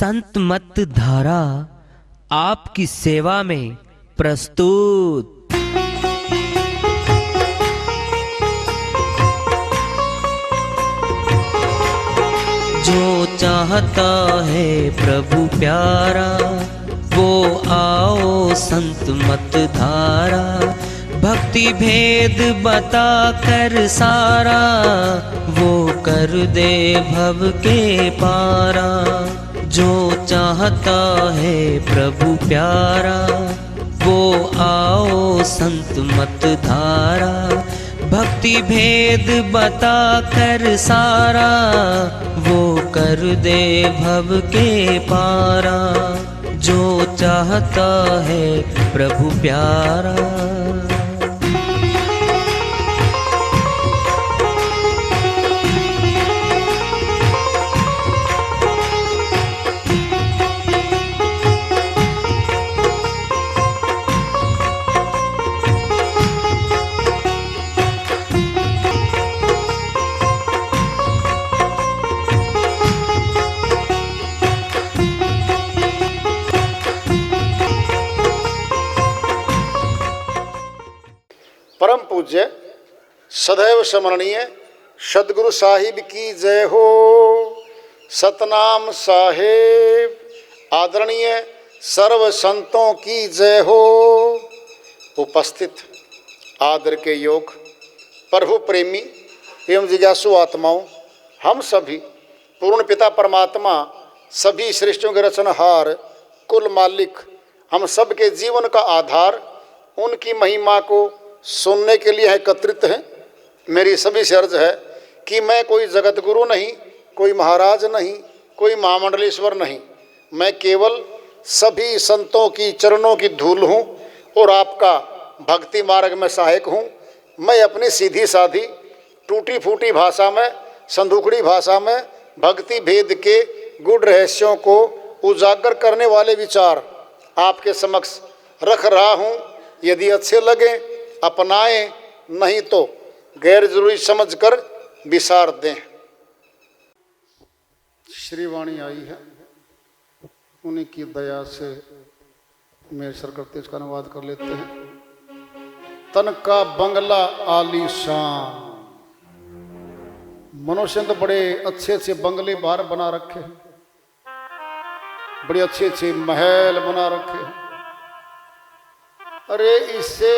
संत मत धारा आपकी सेवा में प्रस्तुत। जो चाहता है प्रभु प्यारा वो आओ संत मत धारा, भक्ति भेद बता कर सारा वो कर दे भव के पारा। जो चाहता है प्रभु प्यारा वो आओ संत मत धारा, भक्ति भेद बता कर सारा वो कर दे भव के पारा। जो चाहता है प्रभु प्यारा। परम पूज्य सदैव स्मरणीय सदगुरु साहिब की जय हो। सतनाम साहेब आदरणीय सर्व संतों की जय हो। उपस्थित आदर के योग प्रभु प्रेमी एवं जिज्ञासु आत्माओं, हम सभी पूर्ण पिता परमात्मा सभी सृष्टियों के रचनहार कुल मालिक हम सब के जीवन का आधार उनकी महिमा को सुनने के लिए एकत्रित हैं। मेरी सभी से अर्ज है कि मैं कोई जगत गुरु नहीं, कोई महाराज नहीं, कोई महामंडलेश्वर नहीं, मैं केवल सभी संतों की चरणों की धूल हूँ और आपका भक्ति मार्ग में सहायक हूँ। मैं अपनी सीधी साधी टूटी फूटी भाषा में, संदूकड़ी भाषा में भक्ति भेद के गुड़ रहस्यों को उजागर करने वाले विचार आपके समक्ष रख रहा हूँ। यदि अच्छे लगे अपनाएं, नहीं तो गैर जरूरी समझकर विसार दें। श्रीवाणी आई है, उन्हीं की दया से मेरे सर करते इसका अनुवाद कर लेते हैं। तन का बंगला आलीशान। मनुष्य ने तो बड़े अच्छे अच्छे बंगले बाहर बना रखे हैं, बड़े अच्छे अच्छे महल बना रखे हैं। अरे इससे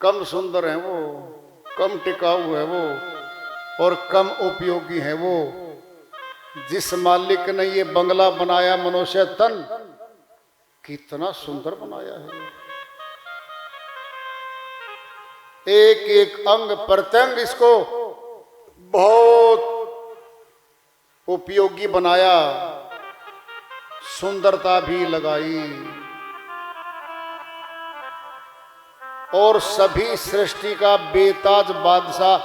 कम सुंदर है वो, कम टिकाऊ है वो और कम उपयोगी है वो जिस मालिक ने ये बंगला बनाया। मनुष्य तन कितना सुंदर बनाया है, एक एक अंग प्रत्यंग इसको बहुत उपयोगी बनाया, सुंदरता भी लगाई और सभी सृष्टि का बेताज बादशाह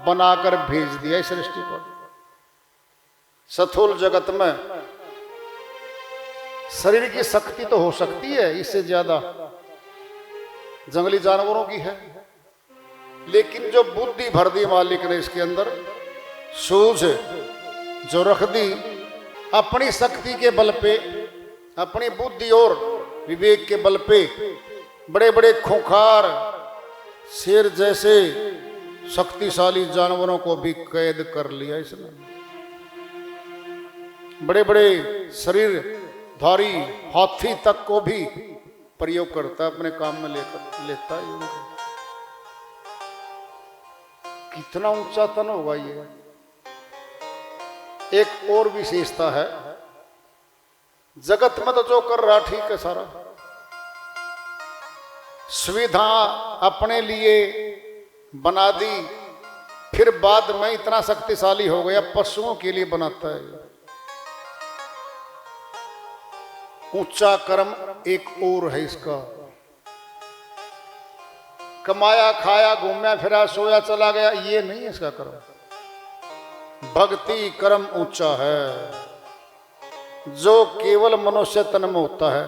बनाकर भेज दिया इस सृष्टि पर। स्थूल जगत में शरीर की शक्ति तो हो सकती है इससे ज्यादा जंगली जानवरों की है, लेकिन जो बुद्धि भर दी मालिक ने इसके अंदर, सूझ जो रख दी अपनी शक्ति के बल पे, अपनी बुद्धि और विवेक के बल पे, बड़े बड़े खूंखार शेर जैसे शक्तिशाली जानवरों को भी कैद कर लिया इसने। बड़े बड़े शरीरधारी हाथी तक को भी प्रयोग करता है, अपने काम में लेता है। कितना ऊंचा तन होगा ये। एक और विशेषता है, जगत में तो जो कर रहा ठीक है, सारा सुविधा अपने लिए बना दी, फिर बाद में इतना शक्तिशाली हो गया पशुओं के लिए बनाता है। ऊंचा कर्म एक और है इसका। कमाया खाया घूमया फिरा सोया चला गया, ये नहीं है इसका कर्म। भक्ति कर्म ऊंचा है जो केवल मनुष्य तन में होता है,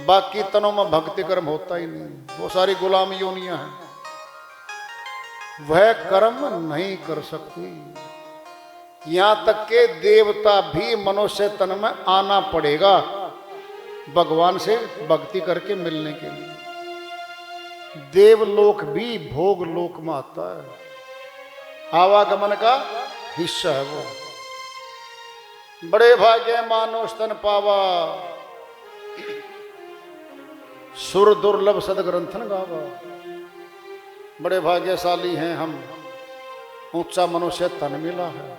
बाकी तनों में भक्ति कर्म होता ही नहीं। वो सारी गुलाम योनियां हैं, वह कर्म नहीं कर सकती। यहाँ तक के देवता भी मनुष्य तन में आना पड़ेगा भगवान से भक्ति करके मिलने के लिए। देवलोक भी भोग लोक में आता है, आवागमन का हिस्सा है वो। बड़े भाग्य मानो स्तन पावा, सुर दुर्लभ सदग्रंथन गावा। बड़े भाग्यशाली हैं हम, ऊंचा मनुष्य तन मिला है।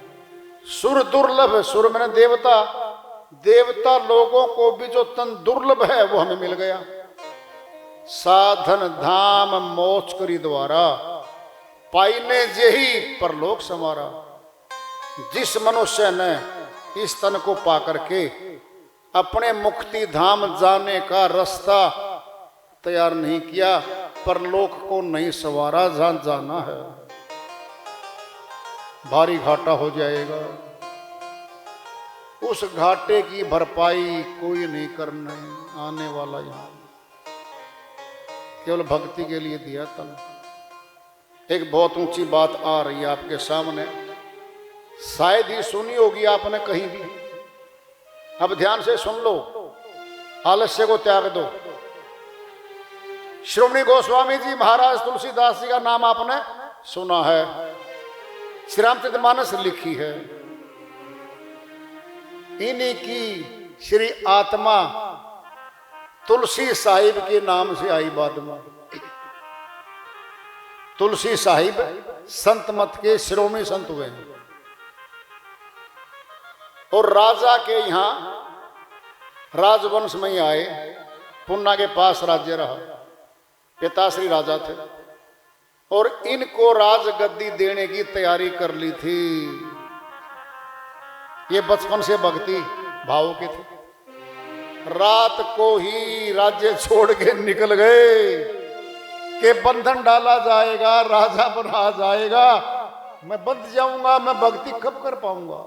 सुर दुर्लभ, सुर मैंने देवता, देवता लोगों को भी जो तन दुर्लभ है वो हमें मिल गया। साधन धाम मोक्ष करी द्वारा, पाइने जेही परलोक समारा। जिस मनुष्य ने इस तन को पा करके अपने मुक्ति धाम जाने का रास्ता तैयार नहीं किया, परलोक को नहीं सवारा, जहां जाना है भारी घाटा हो जाएगा। उस घाटे की भरपाई कोई नहीं करने आने वाला, यहां केवल भक्ति के लिए दिया तन। एक बहुत ऊंची बात आ रही है आपके सामने, शायद ही सुनी होगी आपने कहीं भी। अब ध्यान से सुन लो, आलस्य को त्याग दो। श्रोमणी गोस्वामी जी महाराज तुलसीदास जी का नाम आपने सुना है, श्री रामचरितमानस लिखी है। इन्हीं की श्री आत्मा तुलसी साहिब के नाम से आई बाद में। तुलसी साहिब संत मत के शिरोमणि संत हुए हैं और राजा के यहां राजवंश में ही आए। पुन्ना के पास राज्य रहा, पिताश्री राजा थे और इनको राजगद्दी देने की तैयारी कर ली थी। ये बचपन से भक्ति भाव के थे। रात को ही राज्य छोड़ के निकल गए कि बंधन डाला जाएगा, राजा बना जाएगा, मैं बंध जाऊंगा, मैं भक्ति कब कर पाऊंगा।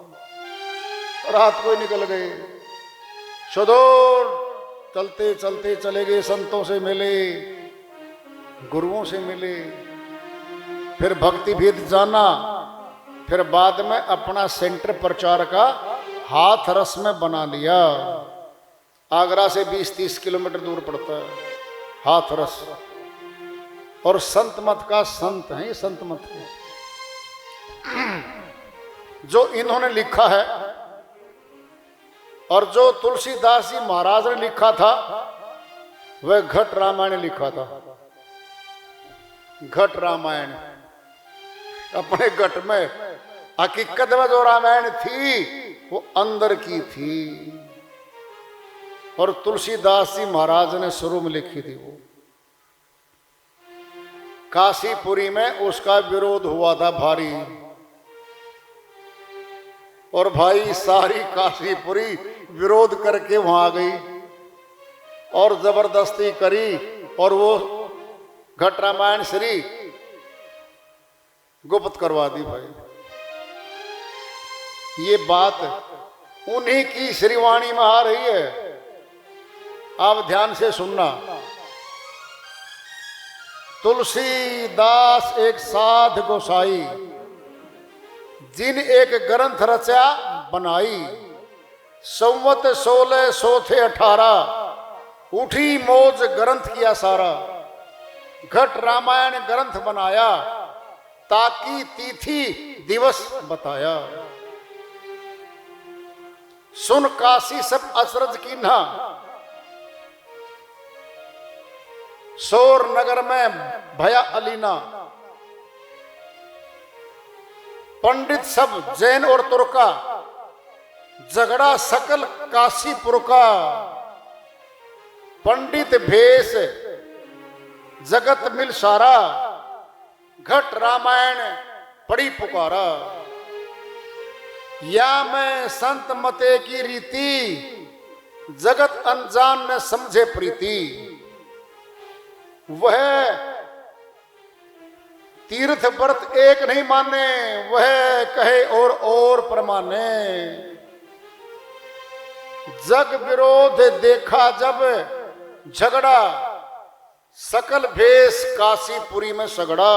रात को ही निकल गए, सुदूर चलते चलते चले गए, संतों से मिले, गुरुओं से मिले, फिर भक्ति भेद जाना, फिर बाद में अपना सेंटर प्रचार का हाथ रस में बना लिया। आगरा से 20-30 किलोमीटर दूर पड़ता है हाथ रस। और संत मत का संत है ये, संत मत के जो इन्होंने लिखा है और जो तुलसीदास जी महाराज ने लिखा था वह घट रामायण लिखा था। घट रामायण अपने घट में, हकीकत में जो रामायण थी वो अंदर की थी और तुलसीदास जी महाराज ने शुरू में लिखी थी। वो काशीपुरी में उसका विरोध हुआ था भारी, और भाई सारी काशीपुरी विरोध करके वहां आ गई और जबरदस्ती करी और वो घट रामायण श्री गुप्त करवा दी। भाई ये बात उन्हीं की श्रीवाणी में आ रही है, आप ध्यान से सुनना। तुलसीदास एक साध गोसाई, जिन एक ग्रंथ रचा बनाई, संवत 1600 थे 18, उठी मौज ग्रंथ किया सारा। घट रामायण ग्रंथ बनाया, ताकि तिथि दिवस बताया। सुन काशी सब अचरज कीन्हा, सोर नगर में भया अलीना। पंडित सब जैन और तुर्का, झगड़ा सकल काशीपुर का। पंडित भेष जगत मिल सारा, घट रामायण पड़ी पुकारा। या मैं संत मते की रीति, जगत अनजान न समझे प्रीति। वह तीर्थ व्रत एक नहीं माने, वह कहे और प्रमाने। जग विरोध देखा जब झगड़ा, सकल भेष काशीपुरी में सगड़ा।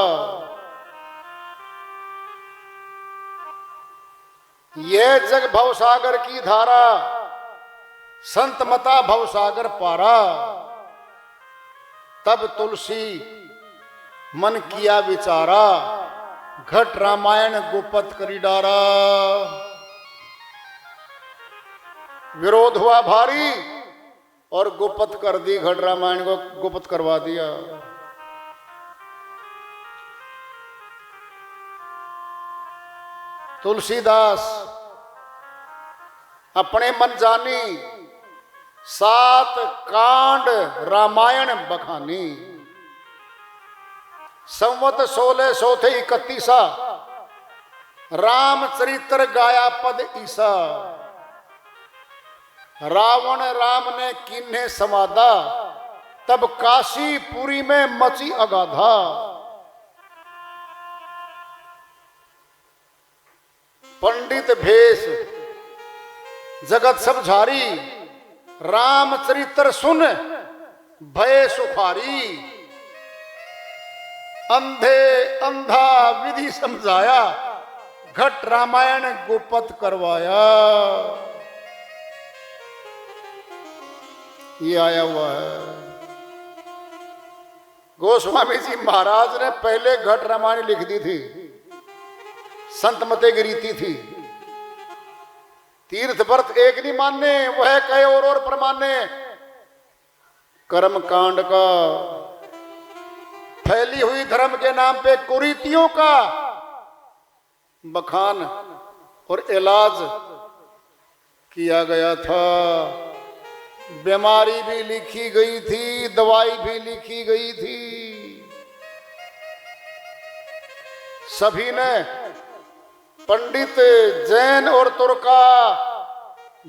यह जग भवसागर की धारा, संत मता भवसागर पारा। तब तुलसी मन किया विचारा, घट रामायण गोपत करी डारा। विरोध हुआ भारी और गोपत कर दी, घट रामायण को गोपत करवा दिया। तुलसीदास अपने मन जानी, 7 कांड रामायण बखानी। संवत 1600 थे 31, रामचरित्र गाया पद ईसा। रावण राम ने कीन्हे समादा, तब काशीपुरी में मची अगाधा। पंडित भेष जगत सब झारी, रामचरित्र सुन भय सुखारी। अंधे अंधा विधि समझाया, घट रामायण गोपत करवाया। ये आया हुआ है। गोस्वामी जी महाराज ने पहले घट रामायण लिख दी थी, संत मते की रीति थी। तीर्थ व्रत एक नहीं मानने, वह कहे और परमाने। कर्म कांड का, फैली हुई धर्म के नाम पे कुरीतियों का बखान और इलाज किया गया था। बीमारी भी लिखी गई थी, दवाई भी लिखी गई थी। सभी ने, पंडित, जैन और तुर्का,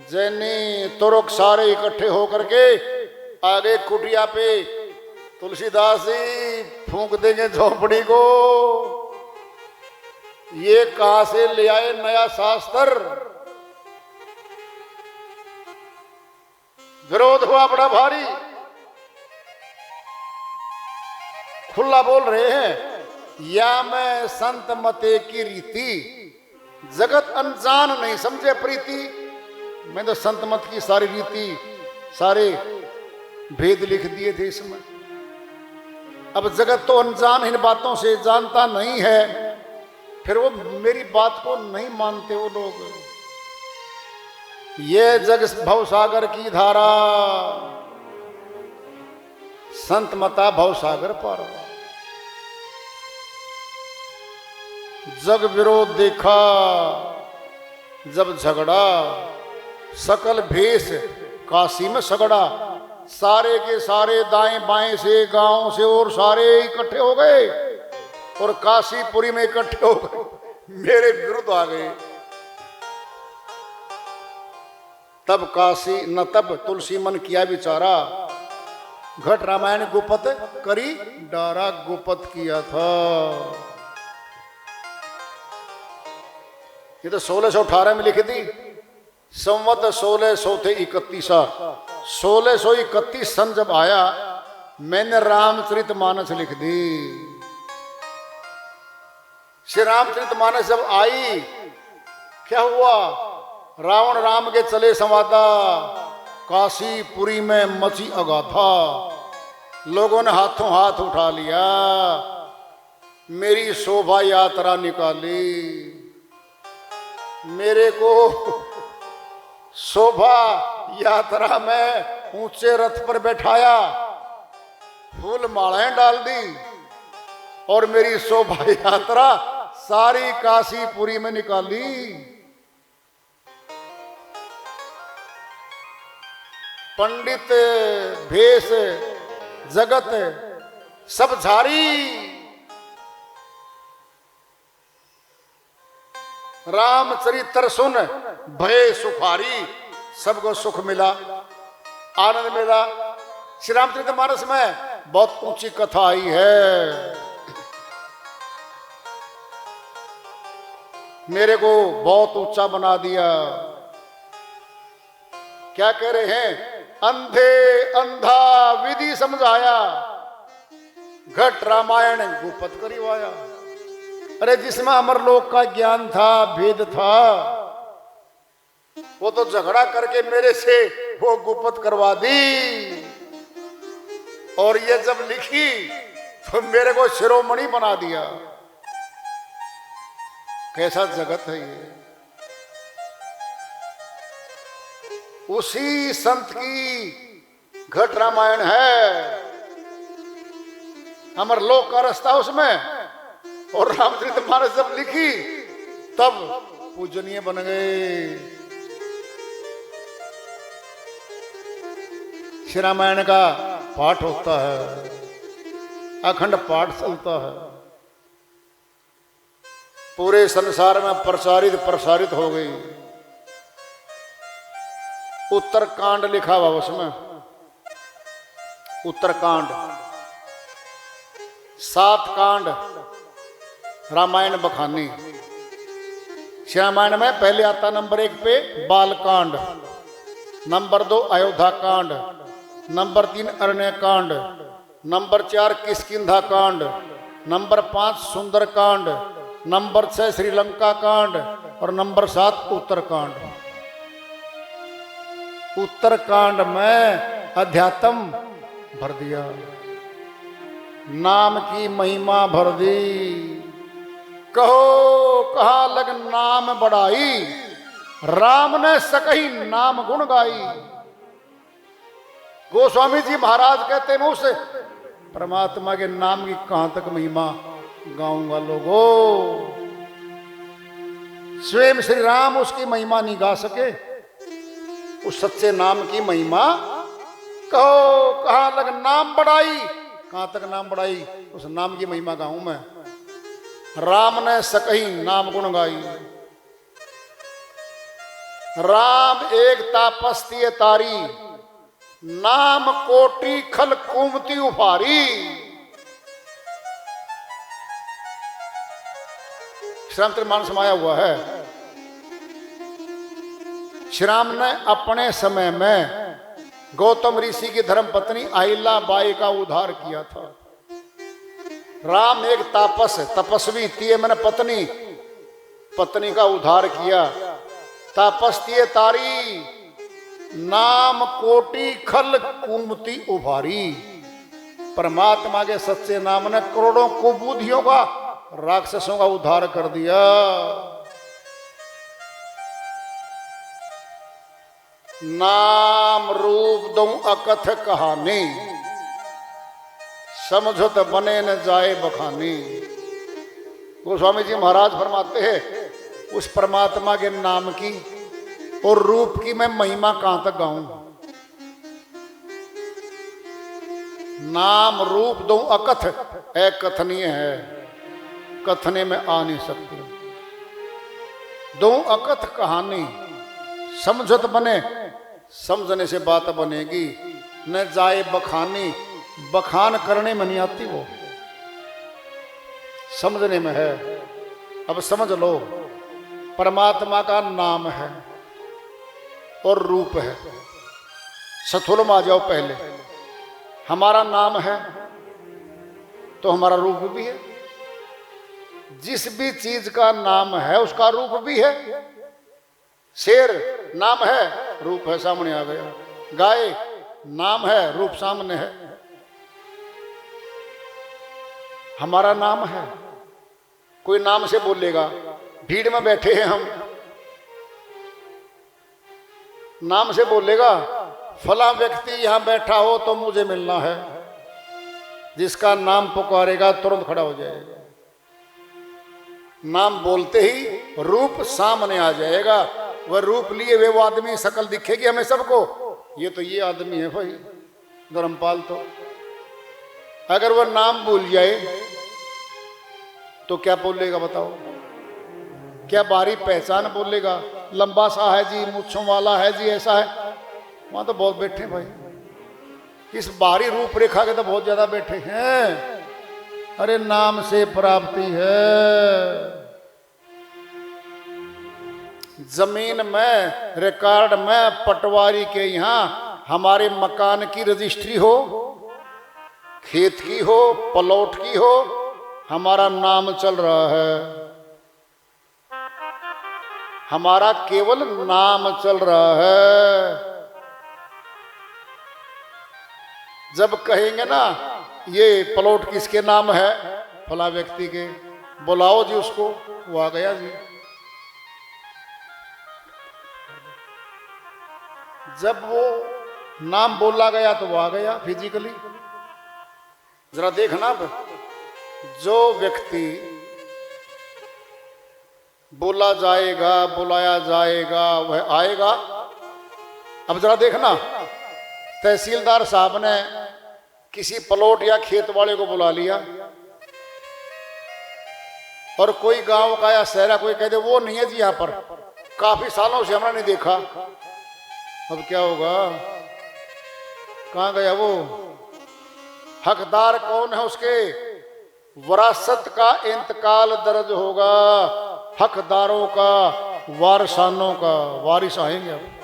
जैनी तुर्क सारे इकट्ठे होकर के आगे कुटिया पे तुलसीदास जी फूंक देंगे झोपड़ी को। ये कहां से ले आए नया शास्त्र। विरोध हुआ बड़ा भारी। खुला बोल रहे हैं, या मैं संत मते की रीति, जगत अनजान नहीं समझे प्रीति। मैं तो संत मत की सारी रीति, सारे भेद लिख दिए थे इसमें। अब जगत तो अनजान इन बातों से, जानता नहीं है, फिर वो मेरी बात को नहीं मानते वो लोग। ये जग भवसागर की धारा, संत मता भवसागर पार। जग विरोध देखा जब झगड़ा, सकल भेष काशी में सगड़ा। सारे के सारे दाएं बाएं से, गांव से और सारे इकट्ठे हो गए और काशीपुरी में इकट्ठे हो गए, मेरे विरुद्ध आ गए। तब काशी न तब तुलसी मन किया विचारा, घट रामायण गोपत करी डारा। गोपत किया था। ये तो 1618 में लिखी थी। संवत 1600 थे 31, 1631 सन जब आया, मैंने रामचरित मानस लिख दी। श्री रामचरित मानस जब आई, क्या हुआ? रावण राम के चले संवादा, काशीपुरी में मची अगाथा। लोगों ने हाथों हाथ उठा लिया, मेरी शोभा यात्रा निकाली। मेरे को शोभा यात्रा में ऊंचे रथ पर बैठाया, फूल मालाएं डाल दी और मेरी शोभा यात्रा सारी काशीपुरी में निकाली। पंडित भेष जगत सब झारी, रामचरित्र सुन भय सुखारी। सबको सुख मिला, आनंद मिला। श्री रामचरित्र मानस में बहुत ऊंची कथा आई है। मेरे को बहुत ऊंचा बना दिया। क्या कह रहे हैं? अंधे अंधा विधि समझाया, घट रामायण गोपत करिवाया। अरे जिसमें अमरलोक का ज्ञान था, भेद था, वो तो झगड़ा करके मेरे से वो गुप्त करवा दी, और ये जब लिखी तो मेरे को शिरोमणि बना दिया। कैसा जगत है ये। उसी संत की घट रामायण है, अमर लोक का रास्ता उसमें, और रामचरितमानस जब लिखी तब पूजनीय बन गए। श्री रामायण का पाठ होता है, अखंड पाठ चलता है, पूरे संसार में प्रसारित हो गई। उत्तरकांड लिखा हुआ उसमें, उत्तरकांड 7 कांड रामायण बखानी। श्री रामायण में पहले आता नंबर 1 पे बालकांड, नंबर 2 अयोध्या कांड, नंबर 3 अरण्य कांड, नंबर 4 किष्किंधा कांड, नंबर 5 सुंदर कांड, नंबर 6 श्रीलंका कांड, और नंबर 7 उत्तरकांड। उत्तरकांड में अध्यात्म भर दिया, नाम की महिमा भर दी। कहो कहा लग नाम बढ़ाई, राम ने सकही नाम गुण गाई। गोस्वामी जी महाराज कहते हैं, उस परमात्मा के नाम की कहां तक महिमा गाऊंगा लोगों। स्वयं श्री राम उसकी महिमा नहीं गा सके, उस सच्चे नाम की महिमा। कहो कहां लग नाम बढ़ाई, कहां तक नाम बढ़ाई, उस नाम की महिमा गाऊं मैं। राम ने सकही नाम गुण गाई। राम एक तापस्ती तारी, नाम कोटि खल कुमति उभारी। श्रीरामचरितमानस समाया हुआ है। श्री राम ने अपने समय में गौतम ऋषि की धर्मपत्नी अहिल्या बाई का उद्धार किया था। राम एक तपस्वी थी, मैंने पत्नी का उद्धार किया। तापस्ती तारी, नाम कोटि खल कुमति उभारी। परमात्मा के सच्चे नाम ने करोड़ों कुबूधियों का, राक्षसों का उद्धार कर दिया। नाम रूप दऊं अकथ कहानी, समझो तो बने न जाए बखानी। गोस्वामी जी महाराज फरमाते हैं, उस परमात्मा के नाम की और रूप की मैं महिमा कहां तक गाऊं। नाम रूप दऊं अकथ, अकथनीय है, कथने में आ नहीं सकती। दऊं अकथ कहानी, समझो तो बने, समझने से बात बनेगी। न जाए बखानी, बखान करने में नहीं आती, वो समझने में है। अब समझ लो, परमात्मा का नाम है और रूप है। सथुल में आ जाओ पहले। हमारा नाम है तो हमारा रूप भी है। जिस भी चीज का नाम है उसका रूप भी है। शेर नाम है, रूप है, सामने आ गया। गाय नाम है, रूप सामने है। हमारा नाम है। कोई नाम से बोलेगा, भीड़ में बैठे हैं हम, नाम से बोलेगा फला व्यक्ति यहां बैठा हो तो मुझे मिलना है। जिसका नाम पुकारेगा तुरंत खड़ा हो जाएगा। नाम बोलते ही रूप सामने आ जाएगा। वह रूप लिए वे वो आदमी, शकल दिखेगी हमें सबको, ये तो ये आदमी है भाई धर्मपाल। तो अगर वह नाम भूल जाए तो क्या बोलेगा बताओ? क्या बारी पहचान बोलेगा? लंबा सा है जी, मूंछों वाला है जी, ऐसा है। वहां तो बहुत बैठे भाई, इस बाहरी रूपरेखा के तो बहुत ज्यादा बैठे हैं। अरे नाम से प्राप्ति है। जमीन में, रिकॉर्ड में, पटवारी के यहाँ हमारे मकान की रजिस्ट्री हो, खेत की हो, प्लॉट की हो, हमारा नाम चल रहा है। हमारा केवल नाम चल रहा है। जब कहेंगे ना ये प्लॉट किसके नाम है, फला व्यक्ति के, बुलाओ जी उसको, वो आ गया जी। जब वो नाम बोला गया तो वो आ गया फिजिकली। जरा देखना, जो व्यक्ति बोला जाएगा, बुलाया जाएगा, वह आएगा। अब जरा देखना, तहसीलदार साहब ने किसी प्लॉट या खेत वाले को बुला लिया और कोई गांव का या शहर का कोई कह दे वो नहीं है जी यहां पर, काफी सालों से हमने नहीं देखा। अब क्या होगा, कहां गया वो, हकदार कौन है उसके, विरासत का इंतकाल दर्ज होगा, हकदारों का, वारसानों का। वारिस आएंगे, अब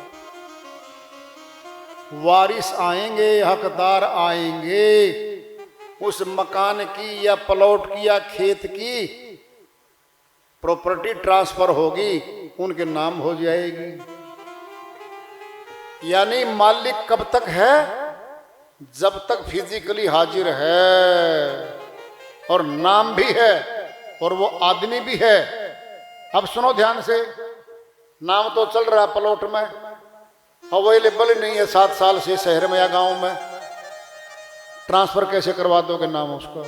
वारिस आएंगे, हकदार आएंगे। उस मकान की या प्लॉट की या खेत की प्रॉपर्टी ट्रांसफर होगी, उनके नाम हो जाएगी। यानी मालिक कब तक है, जब तक फिजिकली हाजिर है और नाम भी है और वो आदमी भी है। अब सुनो ध्यान से, नाम तो चल रहा है प्लॉट में, अवेलेबल नहीं है 7 साल से शहर में या गांव में, ट्रांसफर कैसे करवा दोगे नाम उसका,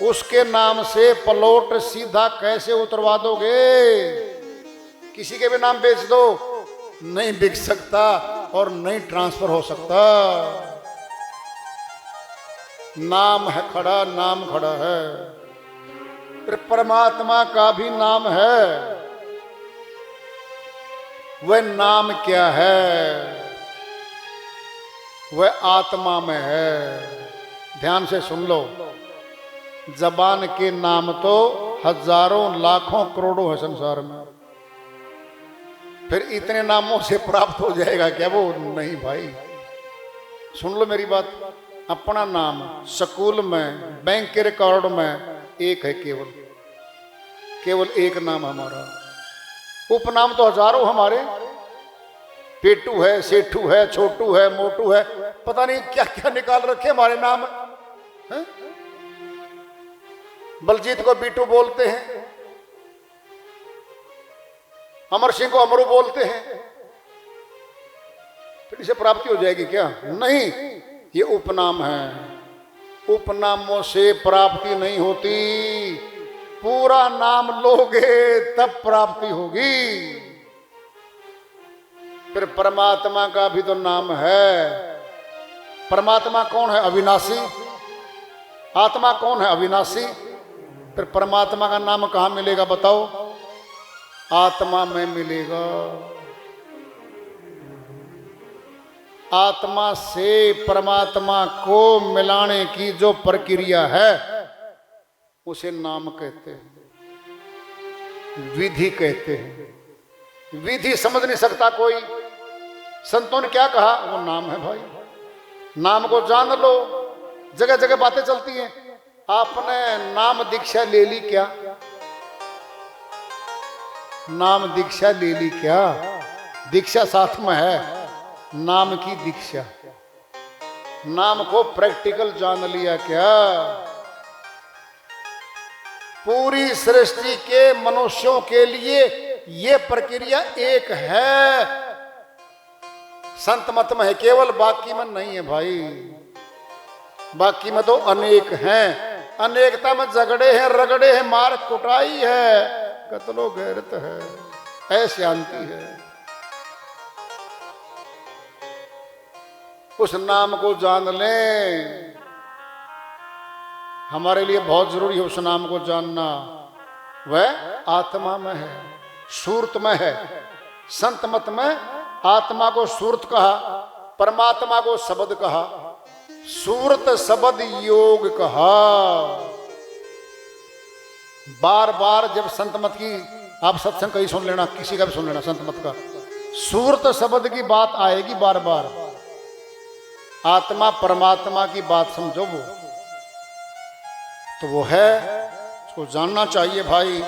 उसके नाम से प्लॉट सीधा कैसे उतरवा दोगे, किसी के भी नाम बेच दो, नहीं बिक सकता और नहीं ट्रांसफर हो सकता। नाम है खड़ा, नाम खड़ा है। फिर परमात्मा का भी नाम है, वह नाम क्या है, वह आत्मा में है। ध्यान से सुन लो, जबान के नाम तो हजारों लाखों करोड़ों है संसार में, फिर इतने नामों से प्राप्त हो जाएगा क्या वो, नहीं भाई। सुन लो मेरी बात, अपना नाम स्कूल में, बैंक के रिकॉर्ड में एक है, केवल एक नाम हमारा। उपनाम तो हजारों हमारे, पेटू है, सेठू है, छोटू है, मोटू है, पता नहीं क्या क्या निकाल रखे हमारे नाम है? बलजीत को बीटू बोलते हैं, अमर सिंह को अमरू बोलते हैं, फिर इसे प्राप्ति हो जाएगी क्या? नहीं, ये उपनाम है। उपनामों से प्राप्ति नहीं होती, पूरा नाम लोगे तब प्राप्ति होगी। फिर परमात्मा का भी तो नाम है। परमात्मा कौन है? अविनाशी। आत्मा कौन है? अविनाशी। फिर परमात्मा का नाम कहां मिलेगा बताओ? आत्मा में मिलेगा। आत्मा से परमात्मा को मिलाने की जो प्रक्रिया है उसे नाम कहते हैं, विधि कहते हैं। विधि समझ नहीं सकता कोई। संतों ने क्या कहा? वो नाम है भाई, नाम को जान लो। जगह जगह बातें चलती हैं, आपने नाम दीक्षा ले ली क्या? नाम दीक्षा ले ली क्या? दीक्षा साथ में है, नाम की दीक्षा। नाम को प्रैक्टिकल जान लिया क्या? पूरी सृष्टि के मनुष्यों के लिए यह प्रक्रिया एक है, संत मत में है केवल, बाकी में नहीं है भाई। बाकी में तो अनेक हैं, अनेकता में झगड़े हैं, रगड़े हैं, मार कुटाई है, कत्लो गैरत है, शांति है। उस नाम को जान लें, हमारे लिए बहुत जरूरी है उस नाम को जानना। वह आत्मा में है, सूरत में है। संत मत में आत्मा को सूरत कहा, परमात्मा को शब्द कहा, सूरत शब्द योग कहा। बार बार जब संत मत की आप सत्संग कहीं सुन लेना, किसी का भी सुन लेना संत मत का, सूरत शब्द की बात आएगी बार बार। आत्मा परमात्मा की बात समझो, वो तो वो है, उसको जानना चाहिए भाई।